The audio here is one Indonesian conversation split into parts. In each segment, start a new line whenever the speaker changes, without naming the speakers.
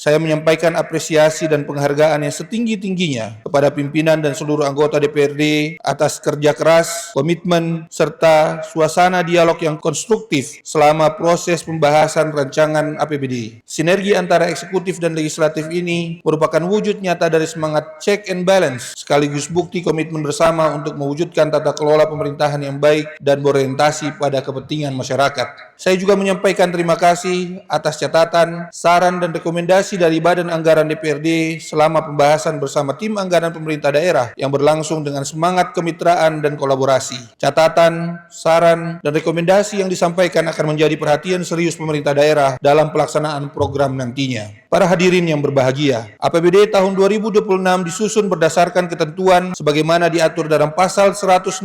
Saya menyampaikan apresiasi dan penghargaan yang setinggi-tingginya kepada pimpinan dan seluruh anggota DPRD atas kerja keras, komitmen, serta suasana dialog yang konstruktif selama proses pembahasan rancangan APBD. Sinergi antara eksekutif dan legislatif ini merupakan wujud nyata dari semangat check and balance, sekaligus bukti komitmen bersama untuk mewujudkan tata kelola pemerintahan yang baik dan berorientasi pada kepentingan masyarakat. Saya juga menyampaikan terima kasih atas catatan, saran, dan rekomendasi dari Badan Anggaran DPRD selama pembahasan bersama tim anggaran pemerintah daerah yang berlangsung dengan semangat kemitraan dan kolaborasi. Catatan, saran, dan rekomendasi yang disampaikan akan menjadi perhatian serius pemerintah daerah dalam pelaksanaan program nantinya. Para hadirin yang berbahagia, APBD tahun 2026 disusun berdasarkan ketentuan sebagaimana diatur dalam pasal 161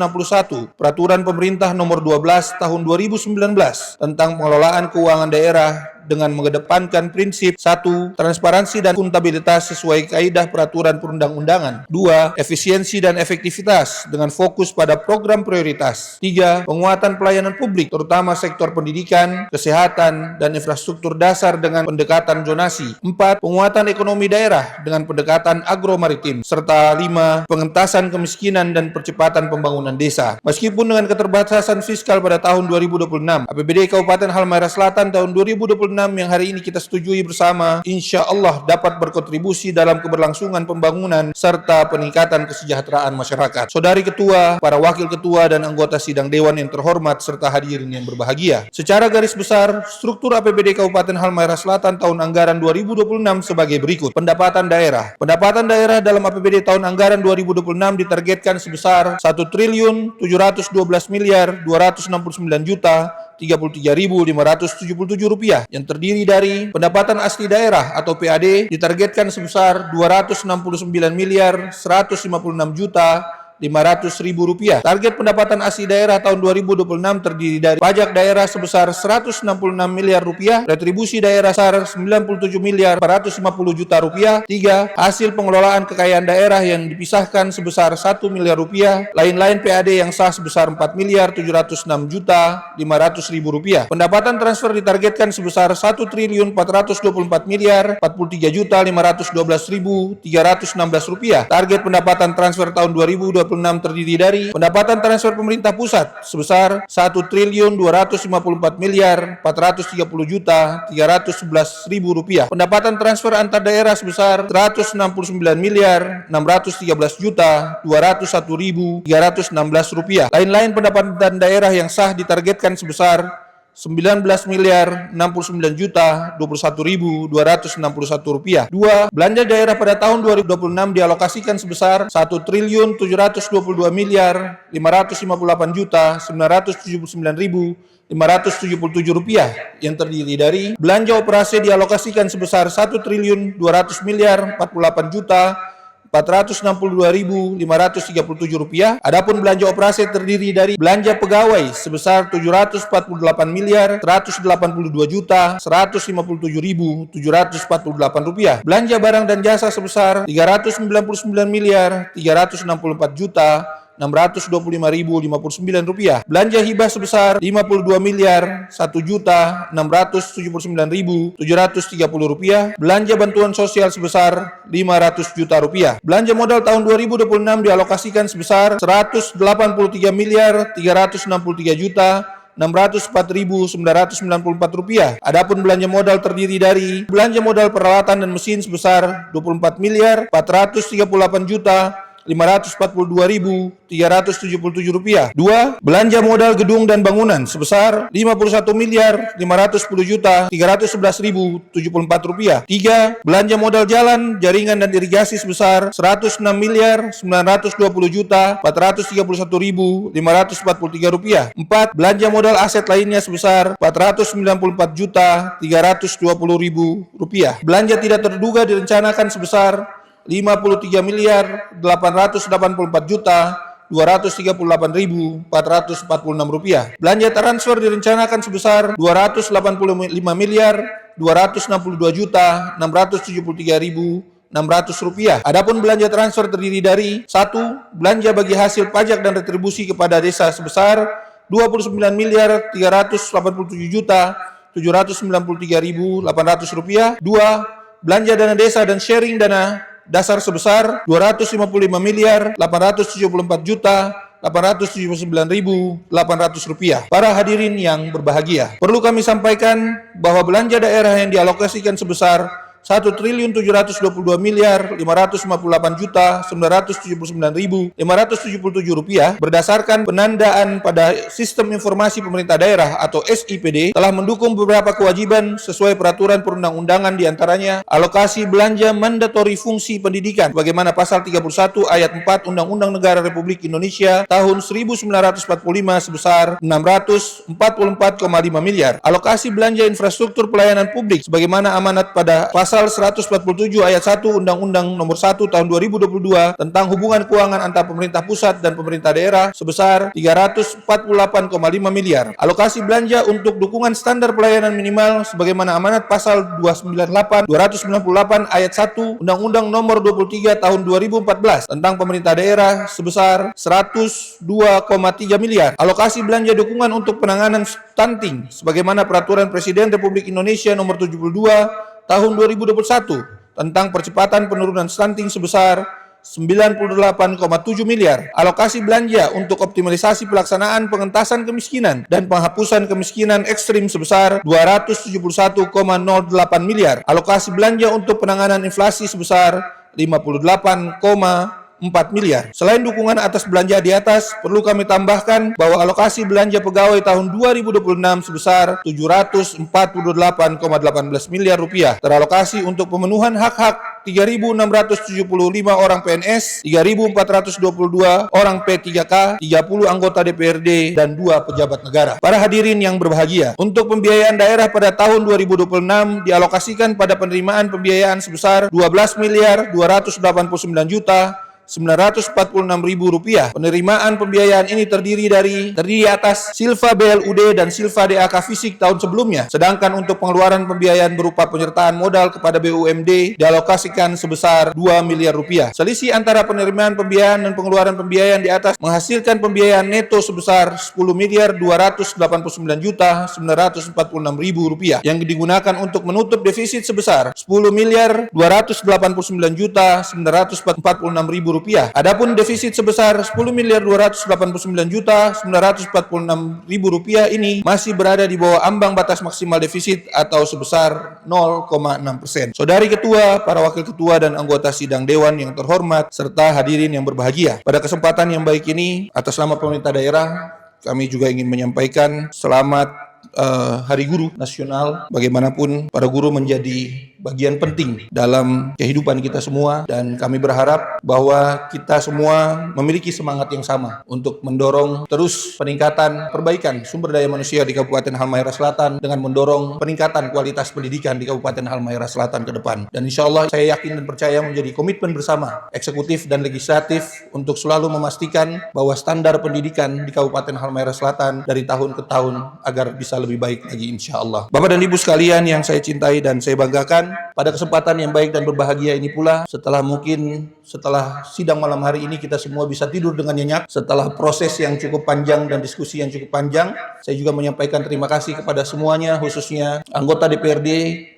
Peraturan Pemerintah Nomor 12 Tahun 2019 tentang pengelolaan keuangan daerah dengan mengedepankan prinsip 1. Transparansi dan akuntabilitas sesuai kaidah peraturan perundang-undangan. 2. Efisiensi dan efektivitas dengan fokus pada program prioritas. 3. Penguatan pelayanan publik terutama sektor pendidikan, kesehatan, dan infrastruktur dasar dengan pendekatan zonasi. 4. Penguatan ekonomi daerah dengan pendekatan agro-maritim. Serta 5. Pengentasan kemiskinan dan percepatan pembangunan desa. Meskipun dengan keterbatasan fiskal pada tahun 2026, APBD Kabupaten Halmahera Selatan tahun 2026 yang hari ini kita setujui bersama, insya Allah dapat berkontribusi dalam keberlangsungan pembangunan serta peningkatan kesejahteraan masyarakat. Saudari Ketua, para Wakil Ketua, dan anggota Sidang Dewan yang terhormat serta hadirin yang berbahagia. Secara garis besar, struktur APBD Kabupaten Halmahera Selatan tahun anggaran 2026 sebagai berikut. Pendapatan daerah. Pendapatan daerah dalam APBD tahun anggaran 2026 ditargetkan sebesar 1.712.269.033.577 rupiah, yang terdiri dari pendapatan asli daerah atau PAD ditargetkan sebesar 269.156.500.000 rupiah. Target pendapatan asli daerah tahun 2026 terdiri dari pajak daerah sebesar 166 miliar rupiah, retribusi daerah sebesar 97.450.000 rupiah. 3. Hasil pengelolaan kekayaan daerah yang dipisahkan sebesar 1 miliar rupiah, lain-lain PAD yang sah sebesar 4.706.500.000 rupiah. Pendapatan transfer ditargetkan sebesar 1.424.043.512.316 rupiah. Target pendapatan transfer tahun 2026 terdiri dari pendapatan transfer pemerintah pusat sebesar 1.254.430.311.000 rupiah. Pendapatan transfer antar daerah sebesar 169.913.201.316 rupiah. Lain-lain pendapatan daerah yang sah ditargetkan sebesar 19.069.021.261 rupiah. 2. Belanja daerah pada tahun 2026 dialokasikan sebesar 1.722.558.979.577 rupiah, yang terdiri dari belanja operasi dialokasikan sebesar 1.200.048.462.537 rupiah. Adapun belanja operasi terdiri dari belanja pegawai sebesar 748.182.157.748 rupiah. Belanja barang dan jasa sebesar 399.364.625.059 rupiah. Belanja hibah sebesar 52.1.679.730 rupiah. Belanja bantuan sosial sebesar 500 juta rupiah. Belanja modal tahun 2026 dialokasikan sebesar 183.363.604.994 rupiah. Adapun belanja modal terdiri dari belanja modal peralatan dan mesin sebesar 24.048.542.377 rupiah. 2. Belanja modal gedung dan bangunan sebesar 51.510.311.074 rupiah. 3. Belanja modal jalan, jaringan dan irigasi sebesar 106.920.431.543 rupiah. 4. Belanja modal aset lainnya sebesar 494.320.000 rupiah. Belanja tidak terduga direncanakan sebesar 53.884.238.446 rupiah. Belanja transfer direncanakan sebesar 285.262.673.600 rupiah. Adapun belanja transfer terdiri dari 1. Belanja bagi hasil pajak dan retribusi kepada desa sebesar 29.387.793.800 rupiah. 2. belanja dana desa dan sharing dana dasar sebesar 255 miliar 874 juta 879.800 rupiah. Para hadirin yang berbahagia, perlu kami sampaikan bahwa belanja daerah yang dialokasikan sebesar 1.722 miliar 558 juta 979.577 rupiah berdasarkan penandaan pada Sistem Informasi Pemerintah Daerah atau SIPD telah mendukung beberapa kewajiban sesuai peraturan perundang-undangan, diantaranya alokasi belanja mandatori fungsi pendidikan bagaimana pasal 31 ayat 4 Undang-Undang Negara Republik Indonesia tahun 1945 sebesar 644,5 miliar, alokasi belanja infrastruktur pelayanan publik sebagaimana amanat pada Pasal 147 ayat 1 Undang-Undang Nomor 1 Tahun 2022 tentang hubungan keuangan antar pemerintah pusat dan pemerintah daerah sebesar 348,5 miliar. Alokasi belanja untuk dukungan standar pelayanan minimal sebagaimana amanat Pasal 298 ayat 1 Undang-Undang Nomor 23 Tahun 2014 tentang pemerintah daerah sebesar 102,3 miliar. Alokasi belanja dukungan untuk penanganan stunting sebagaimana Peraturan Presiden Republik Indonesia Nomor 72 Tahun 2021 tentang percepatan penurunan stunting sebesar 98,7 miliar. Alokasi belanja untuk optimalisasi pelaksanaan pengentasan kemiskinan dan penghapusan kemiskinan ekstrim sebesar 271,08 miliar. Alokasi belanja untuk penanganan inflasi sebesar 58,4 miliar. Selain dukungan atas belanja di atas, perlu kami tambahkan bahwa alokasi belanja pegawai tahun 2026 sebesar 748,18 miliar rupiah teralokasi untuk pemenuhan hak-hak 3.675 orang PNS, 3.422 orang P3K, 30 anggota DPRD, dan 2 pejabat negara. Para hadirin yang berbahagia, untuk pembiayaan daerah pada tahun 2026 dialokasikan pada penerimaan pembiayaan sebesar 12 miliar 289 juta 946.000 rupiah. Penerimaan pembiayaan ini terdiri atas Silva BLUD dan Silva DAK Fisik tahun sebelumnya. Sedangkan untuk pengeluaran pembiayaan berupa penyertaan modal kepada BUMD dialokasikan sebesar 2 miliar rupiah. Selisih antara penerimaan pembiayaan dan pengeluaran pembiayaan di atas menghasilkan pembiayaan neto sebesar 10 miliar 289 juta 946.000 rupiah yang digunakan untuk menutup defisit sebesar 10 miliar 289 juta 946.000 rupiah. Adapun defisit sebesar 10 miliar 289 juta 946.000 rupiah ini masih berada di bawah ambang batas maksimal defisit atau sebesar 0,6%. Saudari Ketua, para Wakil Ketua dan anggota sidang Dewan yang terhormat serta hadirin yang berbahagia. Pada kesempatan yang baik ini, atas nama pemerintah daerah, kami juga ingin menyampaikan selamat Hari Guru Nasional. Bagaimanapun para guru menjadi bagian penting dalam kehidupan kita semua, dan kami berharap bahwa kita semua memiliki semangat yang sama untuk mendorong terus peningkatan perbaikan sumber daya manusia di Kabupaten Halmahera Selatan dengan mendorong peningkatan kualitas pendidikan di Kabupaten Halmahera Selatan ke depan. Dan insya Allah saya yakin dan percaya menjadi komitmen bersama eksekutif dan legislatif untuk selalu memastikan bahwa standar pendidikan di Kabupaten Halmahera Selatan dari tahun ke tahun agar bisa lebih baik lagi insya Allah. Bapak dan Ibu sekalian yang saya cintai dan saya banggakan, pada kesempatan yang baik dan berbahagia ini pula, setelah sidang malam hari ini kita semua bisa tidur dengan nyenyak, setelah proses yang cukup panjang dan diskusi yang cukup panjang, saya juga menyampaikan terima kasih kepada semuanya, khususnya anggota DPRD,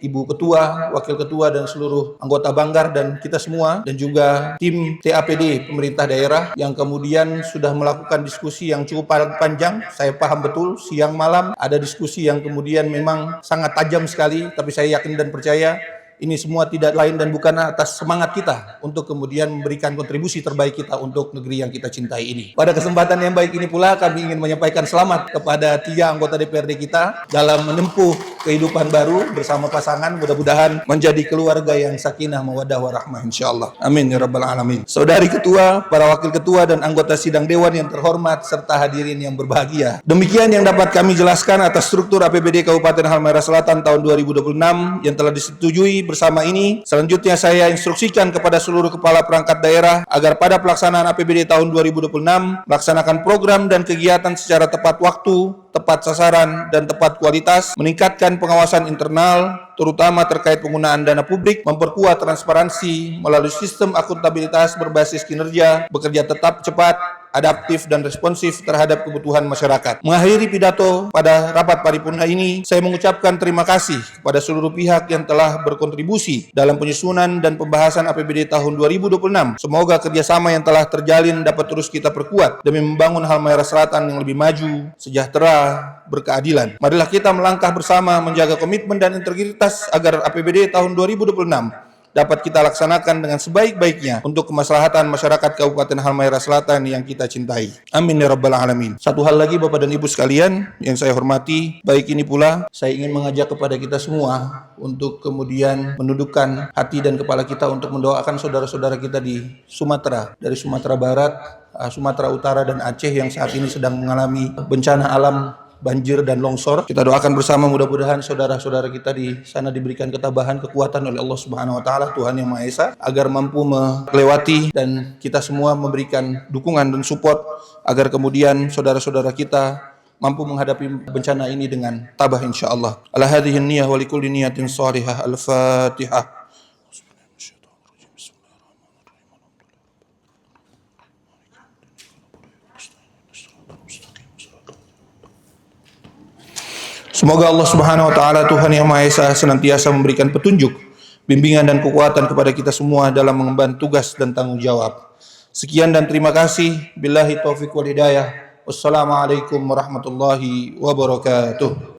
Ibu Ketua, Wakil Ketua, dan seluruh anggota Banggar dan kita semua, dan juga tim TAPD pemerintah daerah yang kemudian sudah melakukan diskusi yang cukup panjang. Saya paham betul siang malam ada diskusi yang kemudian memang sangat tajam sekali, tapi saya yakin dan percaya ini semua tidak lain dan bukan atas semangat kita untuk kemudian memberikan kontribusi terbaik kita untuk negeri yang kita cintai ini. Pada kesempatan yang baik ini pula kami ingin menyampaikan selamat kepada 3 anggota DPRD kita dalam menempuh kehidupan baru bersama pasangan, mudah-mudahan menjadi keluarga yang sakinah mawaddah warahmah insyaallah. Amin ya rabbal alamin. Saudari Ketua, para Wakil Ketua dan anggota sidang Dewan yang terhormat serta hadirin yang berbahagia. Demikian yang dapat kami jelaskan atas struktur APBD Kabupaten Halmahera Selatan tahun 2026 yang telah disetujui bersama ini. Selanjutnya saya instruksikan kepada seluruh kepala perangkat daerah agar pada pelaksanaan APBD tahun 2026 melaksanakan program dan kegiatan secara tepat waktu, tepat sasaran, dan tepat kualitas, meningkatkan pengawasan internal, terutama terkait penggunaan dana publik, memperkuat transparansi melalui sistem akuntabilitas berbasis kinerja, bekerja tetap cepat, adaptif dan responsif terhadap kebutuhan masyarakat. Mengakhiri pidato pada rapat paripurna ini, saya mengucapkan terima kasih kepada seluruh pihak yang telah berkontribusi dalam penyusunan dan pembahasan APBD tahun 2026. Semoga kerjasama yang telah terjalin dapat terus kita perkuat demi membangun Halmahera Selatan yang lebih maju, sejahtera, berkeadilan. Marilah kita melangkah bersama menjaga komitmen dan integritas agar APBD tahun 2026 dapat kita laksanakan dengan sebaik-baiknya untuk kemaslahatan masyarakat Kabupaten Halmahera Selatan yang kita cintai. Amin ya rabbal alamin. Satu hal lagi Bapak dan Ibu sekalian yang saya hormati, baik ini pula saya ingin mengajak kepada kita semua untuk kemudian menundukkan hati dan kepala kita untuk mendoakan saudara-saudara kita di Sumatera, dari Sumatera Barat, Sumatera Utara dan Aceh yang saat ini sedang mengalami bencana alam, banjir dan longsor. Kita doakan bersama mudah-mudahan saudara-saudara kita di sana diberikan ketabahan, kekuatan oleh Allah Subhanahu wa taala, Tuhan Yang Maha Esa, agar mampu melewati, dan kita semua memberikan dukungan dan support agar kemudian saudara-saudara kita mampu menghadapi bencana ini dengan tabah insyaallah. Ala hadhihi niyyah wa likulli niyatin shalihah. Al-Fatihah. Semoga Allah Subhanahu wa taala, Tuhan Yang Maha Esa, senantiasa memberikan petunjuk, bimbingan dan kekuatan kepada kita semua dalam mengemban tugas dan tanggung jawab. Sekian dan terima kasih. Billahi taufiq wal hidayah. Wassalamualaikum warahmatullahi wabarakatuh.